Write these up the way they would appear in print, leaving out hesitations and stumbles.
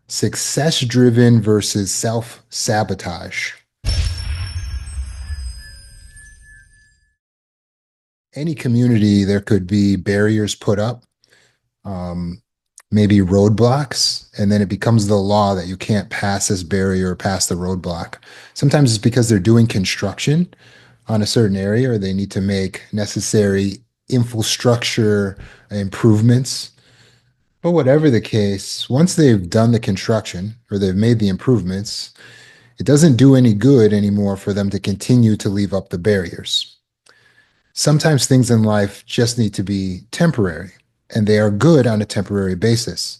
Success driven versus self sabotage. Any community, there could be barriers put up, um, maybe roadblocks, and then it becomes the law that you can't pass this barrier or pass the roadblock. Sometimes it's because they're doing construction on a certain area or they need to make necessary infrastructure improvements. But whatever the case, once they've done the construction or they've made the improvements, it doesn't do any good anymore for them to continue to leave up the barriers. Sometimes things in life just need to be temporary, and they are good on a temporary basis.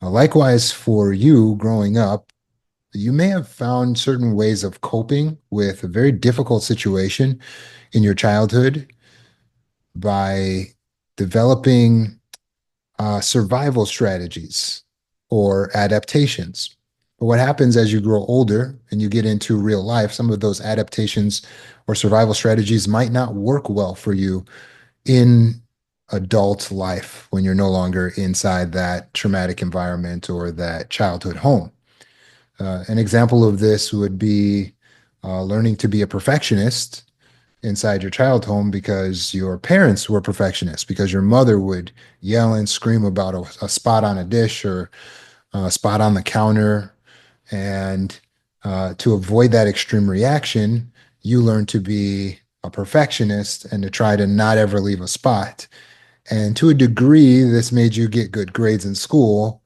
Likewise, for you growing up, you may have found certain ways of coping with a very difficult situation in your childhood by developing survival strategies or adaptations. But what happens as you grow older and you get into real life, some of those adaptations or survival strategies might not work well for you in adult life when you're no longer inside that traumatic environment or that childhood home. An example of this would be learning to be a perfectionist inside your child home because your parents were perfectionists, because your mother would yell and scream about a spot on a dish or a spot on the counter. And to avoid that extreme reaction, you learn to be a perfectionist and to try to not ever leave a spot. And to a degree, this made you get good grades in school.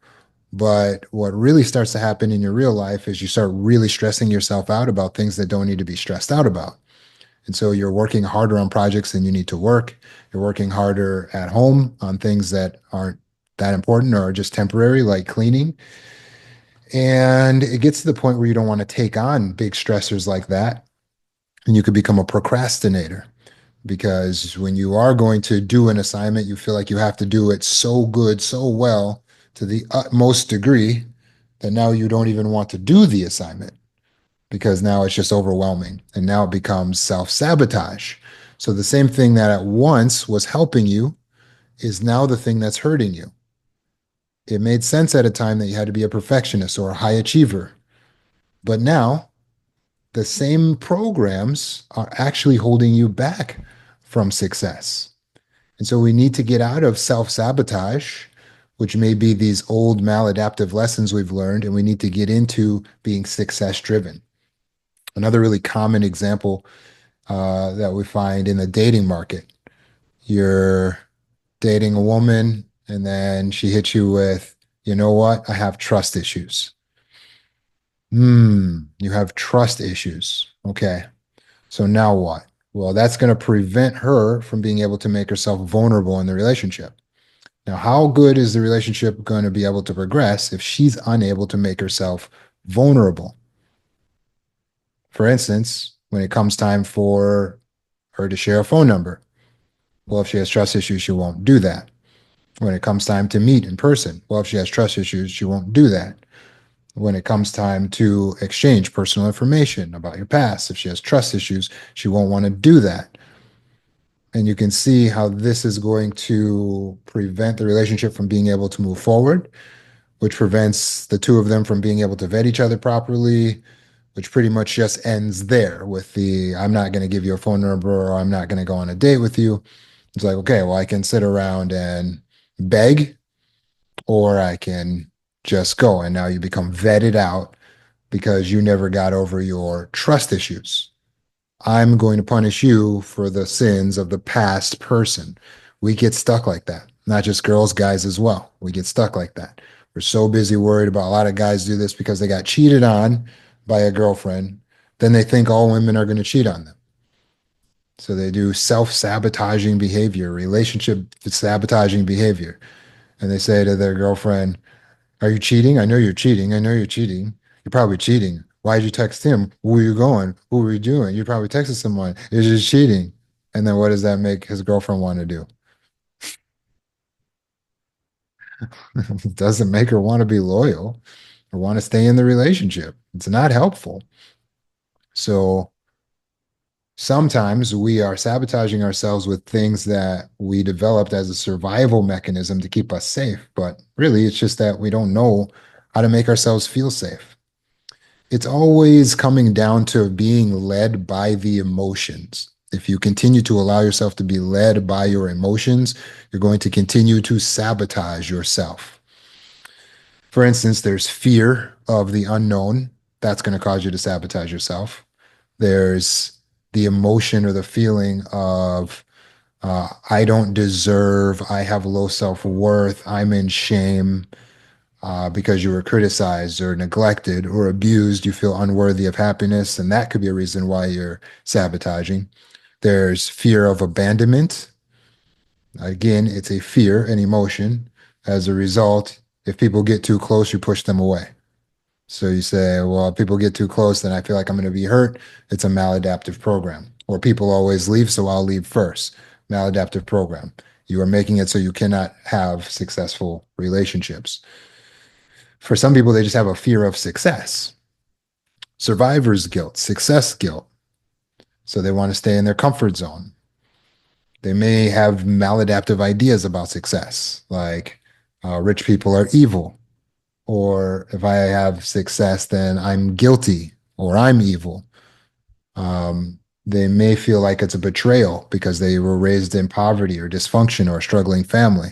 But what really starts to happen in your real life is you start really stressing yourself out about things that don't need to be stressed out about. And so you're working harder on projects than you need to work. You're working harder at home on things that aren't that important or are just temporary, like cleaning. And it gets to the point where you don't want to take on big stressors like that. And you could become a procrastinator because when you are going to do an assignment, you feel like you have to do it so good, so well to the utmost degree that now you don't even want to do the assignment because now it's just overwhelming and now it becomes self-sabotage. So the same thing that at once was helping you is now the thing that's hurting you. It made sense at a time that you had to be a perfectionist or a high achiever, but now the same programs are actually holding you back from success. And so we need to get out of self-sabotage, which may be these old maladaptive lessons we've learned, and we need to get into being success driven. Another really common example that we find in the dating market. You're dating a woman, and then she hits you with, you know what? I have trust issues. You have trust issues. Okay. So now what? Well, that's going to prevent her from being able to make herself vulnerable in the relationship. Now, how good is the relationship going to be able to progress if she's unable to make herself vulnerable? For instance, when it comes time for her to share a phone number, well, if she has trust issues, she won't do that. When it comes time to meet in person, well, if she has trust issues, she won't do that. When it comes time to exchange personal information about your past, if she has trust issues, she won't want to do that. And you can see how this is going to prevent the relationship from being able to move forward, which prevents the two of them from being able to vet each other properly, which pretty much just ends there with the I'm not going to give you a phone number or I'm not going to go on a date with you. It's like, okay, well, I can sit around and beg or I can just go. And now you become vetted out because you never got over your trust issues. I'm going to punish you for the sins of the past person. We get stuck like that. Not just girls, guys as well. We get stuck like that. We're so busy worried about a lot of guys do this because they got cheated on by a girlfriend. Then they think all women are going to cheat on them. So they do self-sabotaging behavior, relationship sabotaging behavior. And they say to their girlfriend, are you cheating? I know you're cheating. I know you're cheating. You're probably cheating. Why did you text him? Where are you going? Who were you doing? You probably texted someone. You're just cheating. And then what does that make his girlfriend want to do? It doesn't make her want to be loyal or want to stay in the relationship. It's not helpful. So sometimes we are sabotaging ourselves with things that we developed as a survival mechanism to keep us safe. But really, it's just that we don't know how to make ourselves feel safe. It's always coming down to being led by the emotions. If you continue to allow yourself to be led by your emotions, you're going to continue to sabotage yourself. For instance, there's fear of the unknown. That's going to cause you to sabotage yourself. There's the emotion or the feeling of, I don't deserve, I have low self-worth, I'm in shame because you were criticized or neglected or abused. You feel unworthy of happiness, and that could be a reason why you're sabotaging. There's fear of abandonment. Again, it's a fear, an emotion. As a result, if people get too close, you push them away. So you say, well, if people get too close, then I feel like I'm going to be hurt. It's a maladaptive program. Or people always leave, so I'll leave first. Maladaptive program. You are making it so you cannot have successful relationships. For some people, they just have a fear of success, survivor's guilt, success guilt. So they want to stay in their comfort zone. They may have maladaptive ideas about success, like rich people are evil, or if I have success, then I'm guilty or I'm evil. They may feel like it's a betrayal because they were raised in poverty or dysfunction or a struggling family.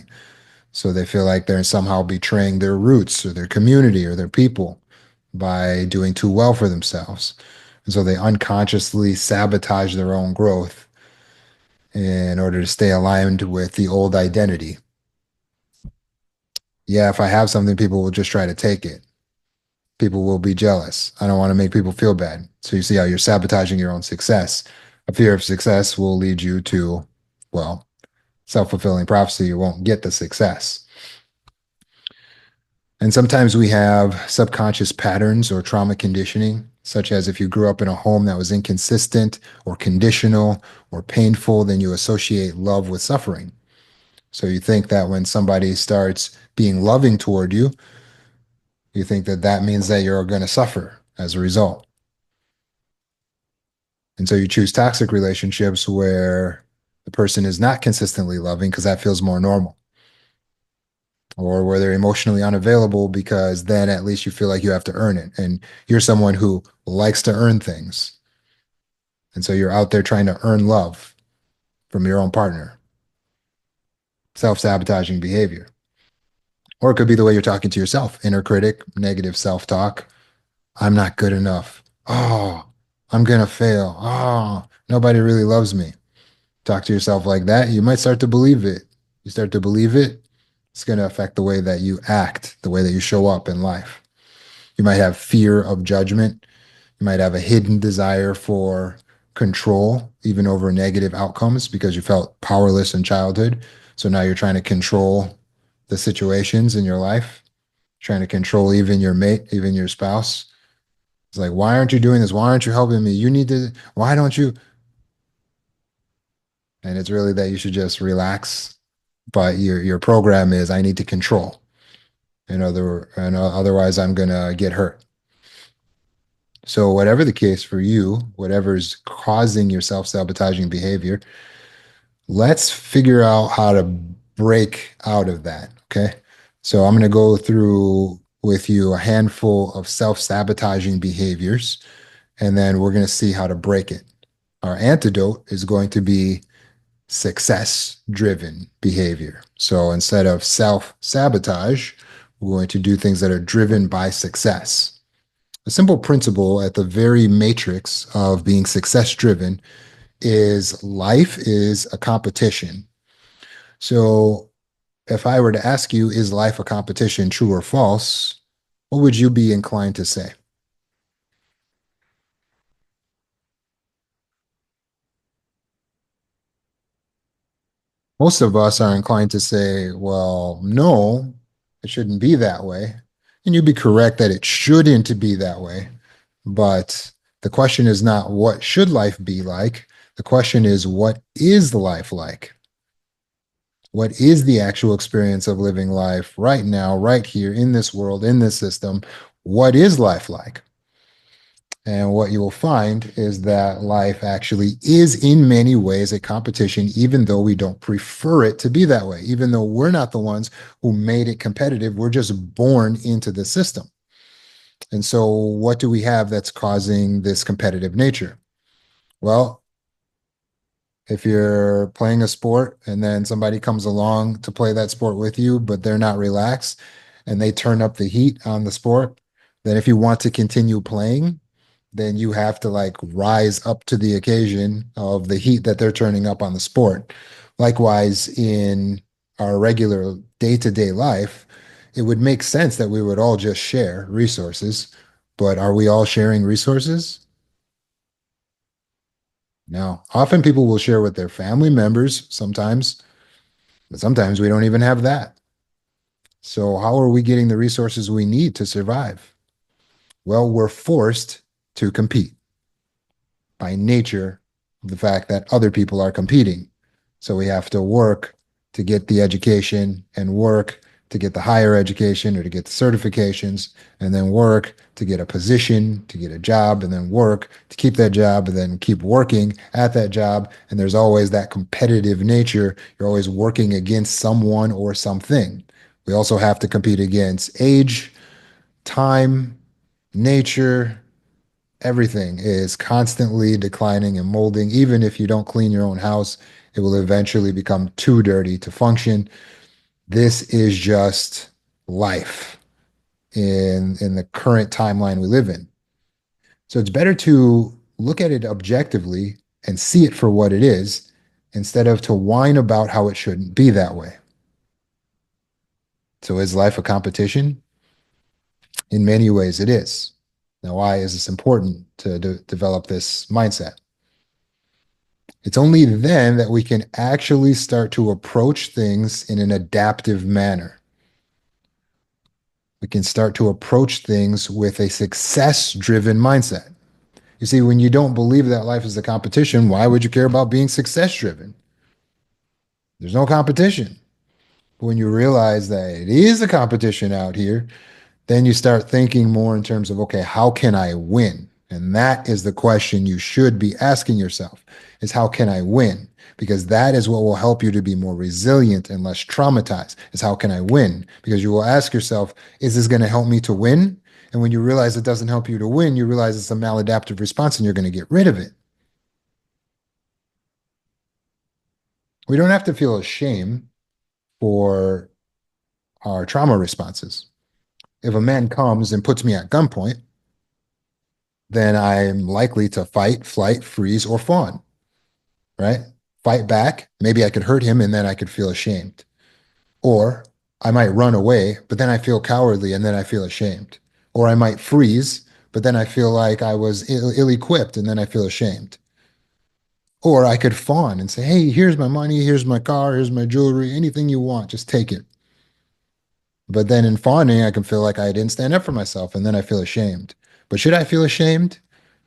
So they feel like they're somehow betraying their roots or their community or their people by doing too well for themselves. And so they unconsciously sabotage their own growth in order to stay aligned with the old identity. Yeah, if I have something, people will just try to take it. People will be jealous. I don't want to make people feel bad. So you see how you're sabotaging your own success. A fear of success will lead you to, well, self-fulfilling prophecy. You won't get the success. And sometimes we have subconscious patterns or trauma conditioning, such as if you grew up in a home that was inconsistent or conditional or painful, then you associate love with suffering. So you think that when somebody starts being loving toward you, you think that that means that you're going to suffer as a result. And so you choose toxic relationships where the person is not consistently loving because that feels more normal, or where they're emotionally unavailable because then at least you feel like you have to earn it. And you're someone who likes to earn things. And so you're out there trying to earn love from your own partner. Self-sabotaging behavior. Or it could be the way you're talking to yourself, inner critic, negative self-talk. I'm not good enough. Oh, I'm going to fail. Oh, nobody really loves me. Talk to yourself like that, you might start to believe it. You start to believe it, it's going to affect the way that you act, the way that you show up in life. You might have fear of judgment. You might have a hidden desire for control, even over negative outcomes, because you felt powerless in childhood. So now you're trying to control the situations in your life, trying to control even your mate, even your spouse. It's like, why aren't you doing this? Why aren't you helping me? You need to, why don't you? And it's really that you should just relax. But your program is, I need to control. Otherwise I'm gonna get hurt. So whatever the case for you, whatever's causing your self-sabotaging behavior, let's figure out how to break out of that. Okay. So I'm gonna go through with you a handful of self-sabotaging behaviors, and then we're gonna see how to break it. Our antidote is going to be success driven behavior. So instead of self sabotage, we're going to do things that are driven by success. A simple principle at the very matrix of being success driven is life is a competition. So if I were to ask you, is life a competition, true or false? What would you be inclined to say? Most of us are inclined to say, well, no, it shouldn't be that way. And you'd be correct that it shouldn't be that way. But the question is not what should life be like? The question is, what is life like? What is the actual experience of living life right now, right here in this world, in this system? What is life like? And what you will find is that life actually is in many ways a competition, even though we don't prefer it to be that way. Even though we're not the ones who made it competitive, we're just born into the system. And so, what do we have that's causing this competitive nature? Well, if you're playing a sport and then somebody comes along to play that sport with you, but they're not relaxed and they turn up the heat on the sport, then if you want to continue playing, then you have to like rise up to the occasion of the heat that they're turning up on the sport. Likewise, in our regular day-to-day life, it would make sense that we would all just share resources, but are we all sharing resources? No. Often people will share with their family members sometimes, but sometimes we don't even have that. So, how are we getting the resources we need to survive? Well, we're forced to compete by nature of the fact that other people are competing. So we have to work to get the education and work to get the higher education or to get the certifications and then work to get a position, to get a job, and then work to keep that job and then keep working at that job. And there's always that competitive nature. You're always working against someone or something. We also have to compete against age, time, nature, everything is constantly declining and molding. Even if you don't clean your own house, it will eventually become too dirty to function. This is just life in the current timeline we live in. So it's better to look at it objectively and see it for what it is instead of to whine about how it shouldn't be that way. So is life a competition? In many ways, it is. Now, why is this important to develop this mindset? It's only then that we can actually start to approach things in an adaptive manner. We can start to approach things with a success driven mindset. You see, when you don't believe that life is a competition, why would you care about being success driven? There's no competition. But when you realize that it is a competition out here, then you start thinking more in terms of, okay, how can I win? And that is the question you should be asking yourself is how can I win? Because that is what will help you to be more resilient and less traumatized is how can I win? Because you will ask yourself, is this going to help me to win? And when you realize it doesn't help you to win, you realize it's a maladaptive response and you're going to get rid of it. We don't have to feel ashamed for our trauma responses. If a man comes and puts me at gunpoint, then I'm likely to fight, flight, freeze, or fawn, right? Fight back. Maybe I could hurt him and then I could feel ashamed. Or I might run away, but then I feel cowardly and then I feel ashamed. Or I might freeze, but then I feel like I was ill equipped and then I feel ashamed. Or I could fawn and say, hey, here's my money, here's my car, here's my jewelry, anything you want, just take it. But then in fawning, I can feel like I didn't stand up for myself and then I feel ashamed. But should I feel ashamed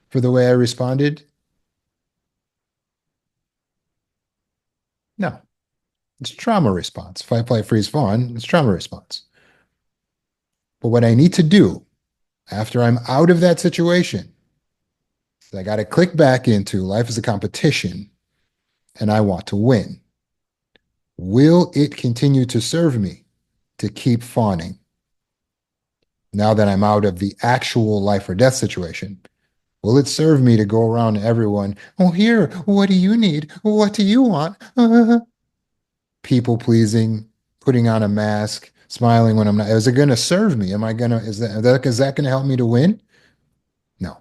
for the way I responded? No, it's trauma response. Fight, flight, freeze, fawn. It's trauma response. But what I need to do after I'm out of that situation is I got to click back into life is a competition and I want to win. Will it continue to serve me to keep fawning now that I'm out of the actual life or death situation? Will it serve me to go around to everyone? Oh, here, what do you need? What do you want? People pleasing, putting on a mask, smiling when I'm not. Is it going to serve me? Am I going to, is that going to help me to win? No.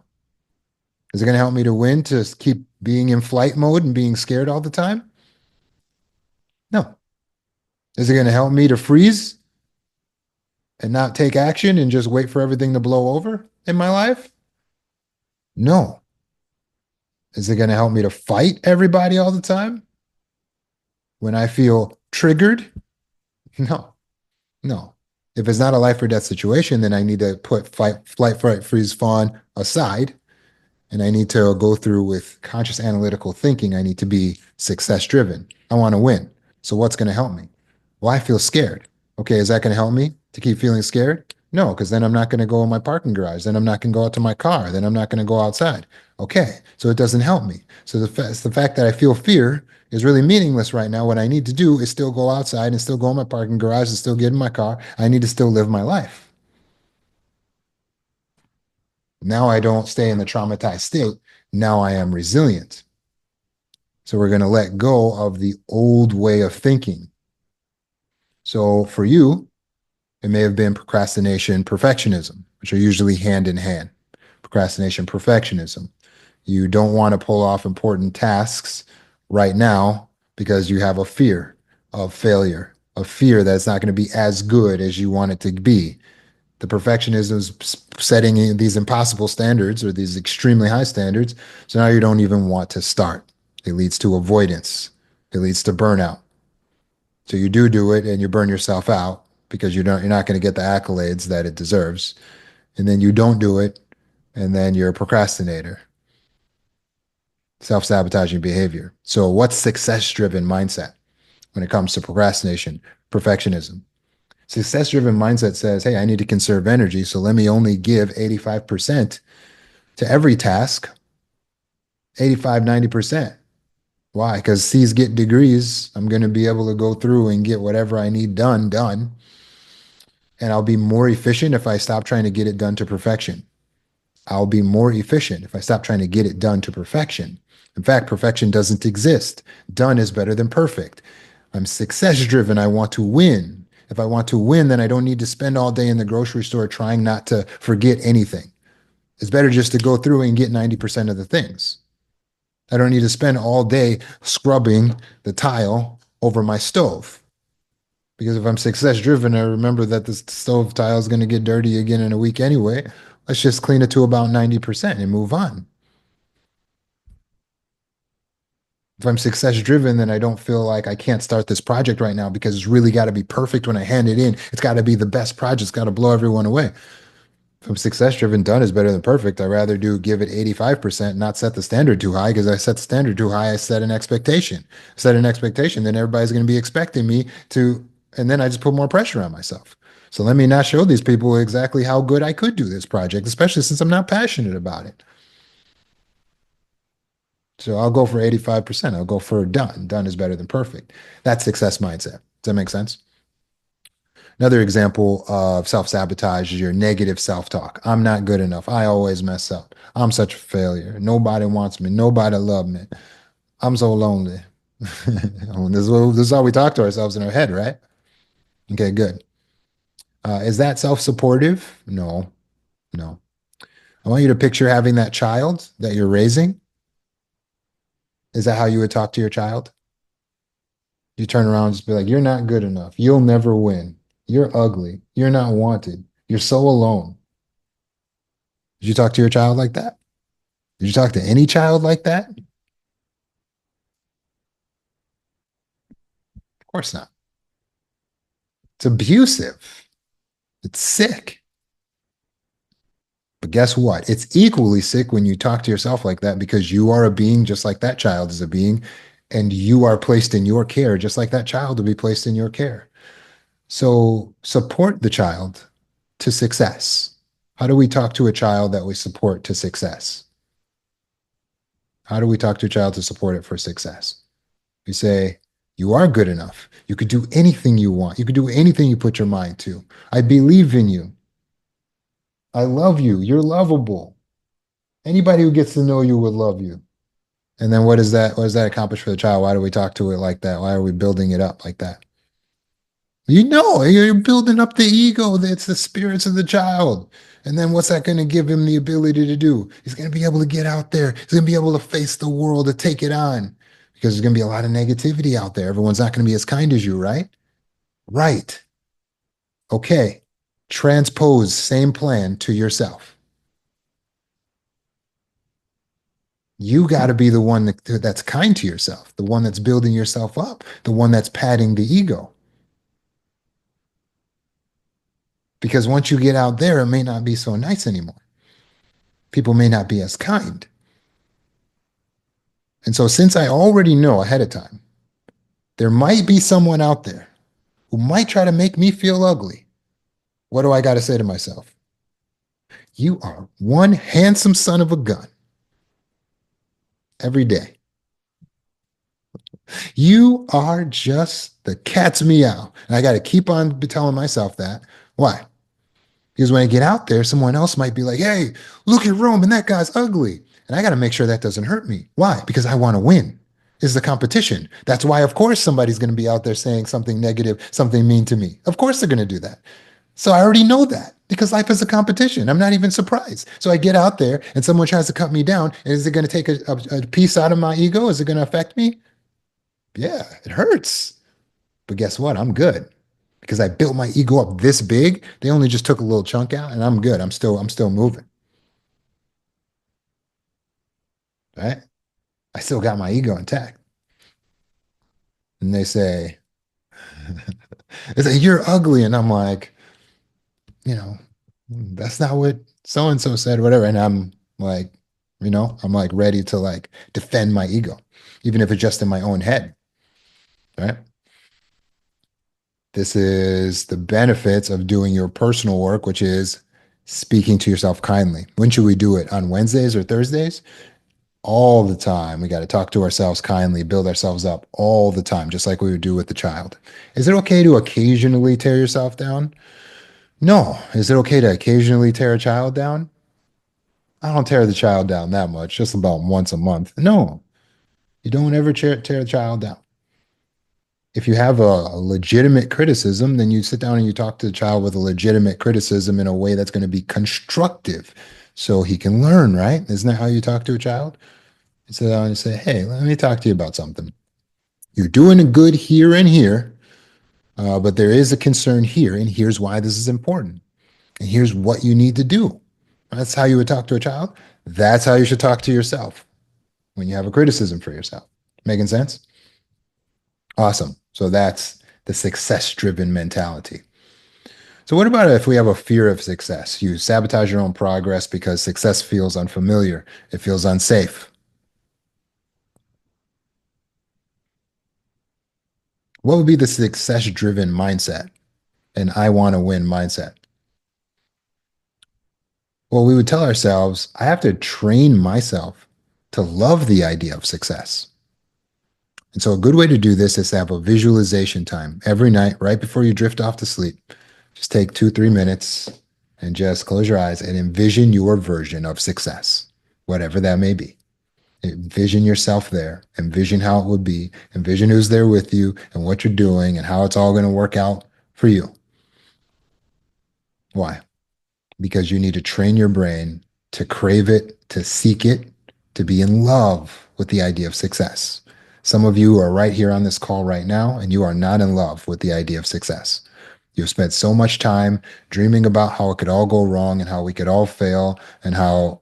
Is it going to help me to win to keep being in flight mode and being scared all the time? No. Is it going to help me to freeze and not take action and just wait for everything to blow over in my life? No. Is it going to help me to fight everybody all the time when I feel triggered? No. No. If it's not a life or death situation, then I need to put fight, flight, fright, freeze, fawn aside. And I need to go through with conscious analytical thinking. I need to be success driven. I want to win. So what's going to help me? Well, I feel scared. Okay, is that going to help me to keep feeling scared? No, because then I'm not going to go in my parking garage. Then I'm not going to go out to my car. Then I'm not going to go outside. Okay, so it doesn't help me. So the fact that I feel fear is really meaningless right now. What I need to do is still go outside and still go in my parking garage and still get in my car. I need to still live my life. Now I don't stay in the traumatized state. Now I am resilient. So we're going to let go of the old way of thinking. So for you, it may have been procrastination, perfectionism, which are usually hand in hand. Procrastination, perfectionism. You don't want to pull off important tasks right now because you have a fear of failure, a fear that it's not going to be as good as you want it to be. The perfectionism is setting these impossible standards or these extremely high standards. So now you don't even want to start. It leads to avoidance. It leads to burnout. So you do it and you burn yourself out because you're not going to get the accolades that it deserves. And then you don't do it and then you're a procrastinator, self-sabotaging behavior. So what's success-driven mindset when it comes to procrastination, perfectionism? Success-driven mindset says, hey, I need to conserve energy, so let me only give 85% to every task, 85, 90%. Why? Because C's get degrees. I'm going to be able to go through and get whatever I need done. And I'll be more efficient if I stop trying to get it done to perfection. I'll be more efficient if I stop trying to get it done to perfection. In fact, perfection doesn't exist. Done is better than perfect. I'm success driven. I want to win. If I want to win, then I don't need to spend all day in the grocery store trying not to forget anything. It's better just to go through and get 90% of the things. I don't need to spend all day scrubbing the tile over my stove. Because if I'm success driven, I remember that the stove tile is going to get dirty again in a week anyway. Let's just clean it to about 90% and move on. If I'm success driven, then I don't feel like I can't start this project right now because it's really got to be perfect when I hand it in. It's got to be the best project. It's got to blow everyone away. If I'm success driven, done is better than perfect. I'd rather give it 85%, not set the standard too high because I set the standard too high. I set an expectation. Set an expectation, then everybody's going to be expecting me to, and then I just put more pressure on myself. So let me not show these people exactly how good I could do this project, especially since I'm not passionate about it. So I'll go for 85%. I'll go for done. Done is better than perfect. That's success mindset. Does that make sense? Another example of self sabotage is your negative self talk. I'm not good enough. I always mess up. I'm such a failure. Nobody wants me. Nobody loves me. I'm so lonely. This is how we talk to ourselves in our head, right? Okay, good. Is that self supportive? No, no. I want you to picture having that child that you're raising. Is that how you would talk to your child? You turn around and just be like, you're not good enough. You'll never win. You're ugly. You're not wanted. You're so alone. Did you talk to your child like that? Did you talk to any child like that? Of course not. It's abusive. It's sick. But guess what? It's equally sick when you talk to yourself like that because you are a being just like that child is a being, and you are placed in your care just like that child will be placed in your care. So support the child to success. How do we talk to a child that we support to success? How do we talk to a child to support it for success? We say, you are good enough. You could do anything you want. You could do anything you put your mind to. I believe in you. I love you. You're lovable. Anybody who gets to know you will love you. And then what does that accomplish for the child? Why do we talk to it like that? Why are we building it up like that? You know, you're building up the ego. That's the spirits of the child. And then what's that going to give him the ability to do? He's going to be able to get out there. He's going to be able to face the world, to take it on, because there's going to be a lot of negativity out there. Everyone's not going to be as kind as you, right? Right. Okay. Transpose same plan to yourself. You got to be the one that's kind to yourself, the one that's building yourself up, the one that's patting the ego. Because once you get out there, it may not be so nice anymore. People may not be as kind. And so, since I already know ahead of time, there might be someone out there who might try to make me feel ugly, what do I got to say to myself? You are one handsome son of a gun every day. You are just the cat's meow. And I got to keep on telling myself that. Why? Because when I get out there, someone else might be like, hey, look at Rome and that guy's ugly. And I got to make sure that doesn't hurt me. Why? Because I want to win. Is the competition. That's why, of course, somebody's going to be out there saying something negative, something mean to me. Of course, they're going to do that. So I already know that because life is a competition. I'm not even surprised. So I get out there and someone tries to cut me down. And is it going to take a piece out of my ego? Is it going to affect me? Yeah, it hurts. But guess what? I'm good because I built my ego up this big. They only just took a little chunk out and I'm good. I'm still moving, right? I still got my ego intact. And they say, it's like, you're ugly. And I'm like, you know, that's not what so and so said, whatever. And I'm like, I'm like ready to like defend my ego, even if it's just in my own head, right? This is the benefits of doing your personal work, which is speaking to yourself kindly. When should we do it? On Wednesdays or Thursdays? All the time. We got to talk to ourselves kindly, build ourselves up all the time, just like we would do with the child. Is it okay to occasionally tear yourself down? No. Is it okay to occasionally tear a child down? I don't tear the child down that much, just about once a month. No, you don't ever tear a child down. If you have a legitimate criticism, then you sit down and you talk to the child with a legitimate criticism in a way that's going to be constructive so he can learn, right? Isn't that how you talk to a child? You sit down and you say, hey, let me talk to you about something. You're doing a good here and here, but there is a concern here, and here's why this is important. And here's what you need to do. That's how you would talk to a child. That's how you should talk to yourself when you have a criticism for yourself. Making sense? Awesome. So that's the success driven mentality. So, what about if we have a fear of success? You sabotage your own progress because success feels unfamiliar, it feels unsafe. What would be the success driven mindset? And I want to win mindset. Well, we would tell ourselves, I have to train myself to love the idea of success. And so, a good way to do this is to have a visualization time every night, right before you drift off to sleep. Just take 2, 3 minutes and just close your eyes and envision your version of success, whatever that may be. Envision yourself there, envision how it would be, envision who's there with you and what you're doing and how it's all going to work out for you. Why? Because you need to train your brain to crave it, to seek it, to be in love with the idea of success. Some of you are right here on this call right now, and you are not in love with the idea of success. You've spent so much time dreaming about how it could all go wrong and how we could all fail and how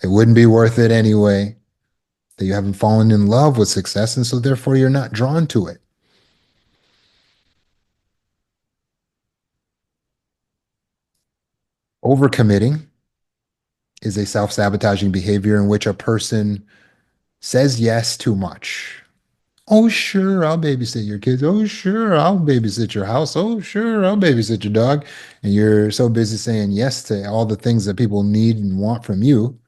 it wouldn't be worth it anyway, that you haven't fallen in love with success, and so therefore you're not drawn to it. Overcommitting is a self-sabotaging behavior in which a person says yes too much. Oh, sure, I'll babysit your kids. Oh, sure, I'll babysit your house. Oh, sure, I'll babysit your dog. And you're so busy saying yes to all the things that people need and want from you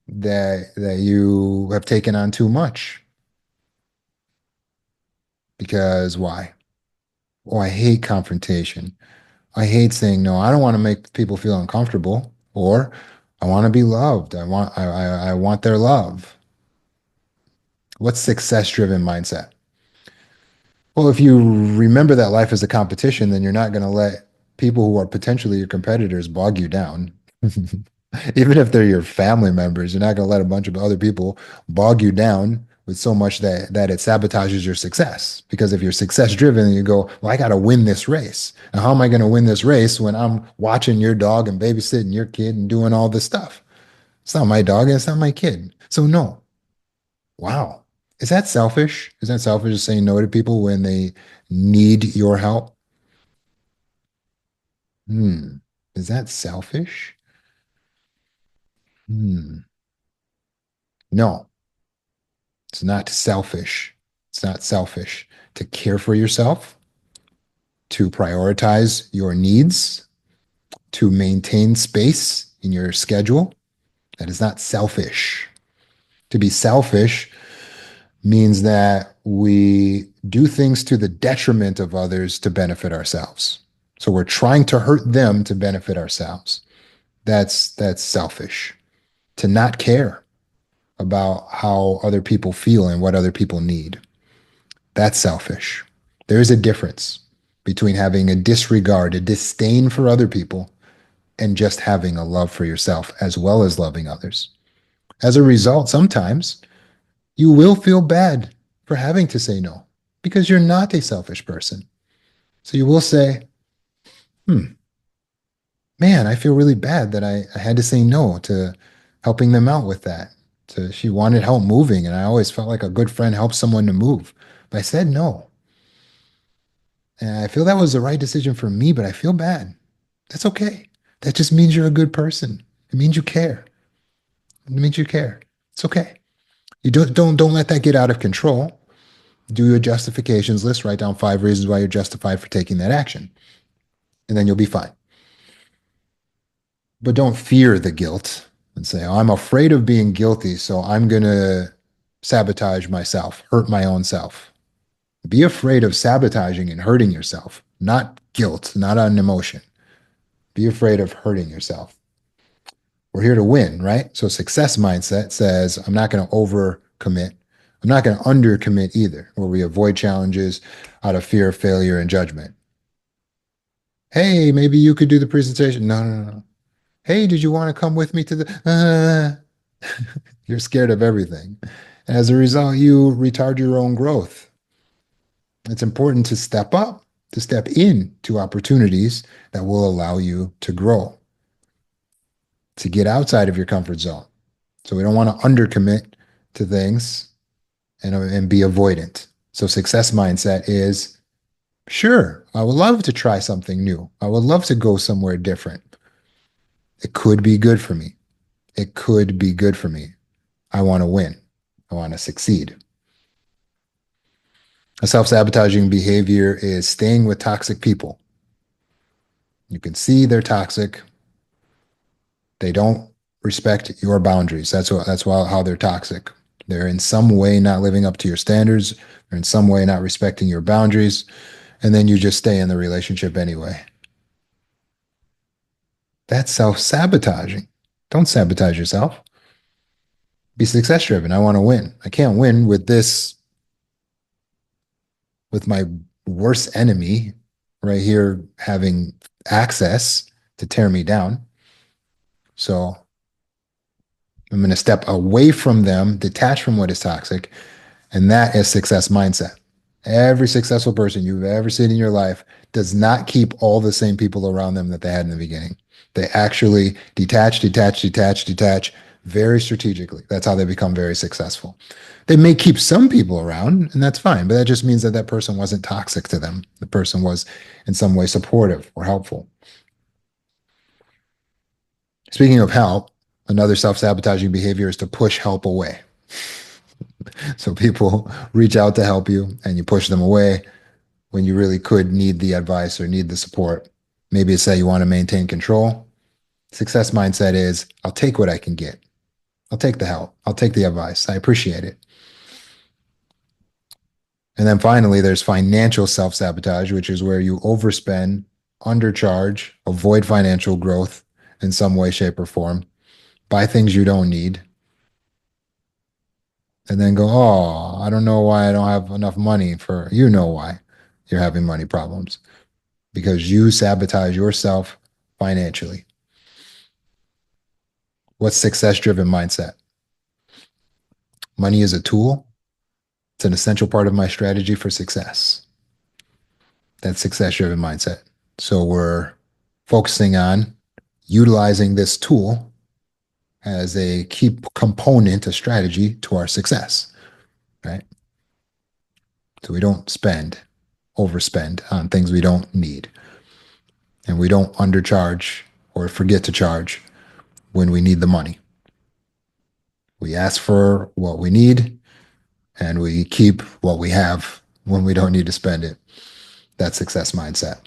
that you have taken on too much. Because why? Oh, I hate confrontation. I hate saying no. I don't want to make people feel uncomfortable, or I want to be loved. I want their love. What's success-driven mindset? Well, if you remember that life is a competition, then you're not going to let people who are potentially your competitors bog you down. Even if they're your family members, you're not going to let a bunch of other people bog you down with so much that it sabotages your success. Because if you're success driven, you go, well, I got to win this race. And how am I going to win this race when I'm watching your dog and babysitting your kid and doing all this stuff? It's not my dog and it's not my kid. So no. Wow. Is that selfish? Is that selfish to saying no to people when they need your help? Hmm. Is that selfish? Hmm. No, it's not selfish. It's not selfish to care for yourself, to prioritize your needs, to maintain space in your schedule. That is not selfish. To be selfish means that we do things to the detriment of others to benefit ourselves. So we're trying to hurt them to benefit ourselves. That's selfish. To not care about how other people feel and what other people need. That's selfish. There is a difference between having a disregard, a disdain for other people, and just having a love for yourself as well as loving others. As a result, sometimes you will feel bad for having to say no because you're not a selfish person. So you will say, man, I feel really bad that I had to say no to helping them out with that. She wanted help moving, and I always felt like a good friend helps someone to move. But I said no. And I feel that was the right decision for me, but I feel bad. That's okay. That just means you're a good person. It means you care. It means you care. It's okay. You don't let that get out of control. Do your justifications list, write down 5 reasons why you're justified for taking that action, and then you'll be fine. But don't fear the guilt and say, oh, I'm afraid of being guilty, so I'm going to sabotage myself, hurt my own self. Be afraid of sabotaging and hurting yourself, not guilt, not an emotion. Be afraid of hurting yourself. We're here to win, right? So success mindset says, I'm not going to overcommit. I'm not going to undercommit either, where we avoid challenges out of fear of failure and judgment. Hey, maybe you could do the presentation. No, no, no. Hey, did you want to come with me to the? You're scared of everything. As a result, you retard your own growth. It's important to step up, to step into opportunities that will allow you to grow, to get outside of your comfort zone. So we don't want to undercommit to things and be avoidant. So success mindset is, sure, I would love to try something new. I would love to go somewhere different. It could be good for me. It could be good for me. I want to win. I want to succeed. A self-sabotaging behavior is staying with toxic people. You can see they're toxic. They don't respect your boundaries. That's how they're toxic. They're in some way not living up to your standards. They're in some way not respecting your boundaries. And then you just stay in the relationship anyway. That's self-sabotaging. Don't sabotage yourself. Be success driven. I want to win. I can't win with this, with my worst enemy right here having access to tear me down. So I'm going to step away from them, detach from what is toxic, and that is success mindset. Every successful person you've ever seen in your life does not keep all the same people around them that they had in the beginning. They actually detach very strategically. That's how they become very successful. They may keep some people around, and that's fine, but that just means that that person wasn't toxic to them. The person was in some way supportive or helpful. Speaking of help, another self-sabotaging behavior is to push help away. So people reach out to help you and you push them away when you really could need the advice or need the support. Maybe it's that you want to maintain control. Success mindset is, I'll take what I can get. I'll take the help. I'll take the advice. I appreciate it. And then finally, there's financial self-sabotage, which is where you overspend, undercharge, avoid financial growth in some way, shape, or form, buy things you don't need, and then go, oh, I don't know why I don't have enough money for, you know why you're having money problems, because you sabotage yourself financially. What's success-driven mindset? Money is a tool. It's an essential part of my strategy for success. That's success-driven mindset. So we're focusing on utilizing this tool as a key component, a strategy to our success, right? So we don't overspend on things we don't need. And we don't undercharge or forget to charge when we need the money. We ask for what we need and we keep what we have when we don't need to spend it. That's success mindset.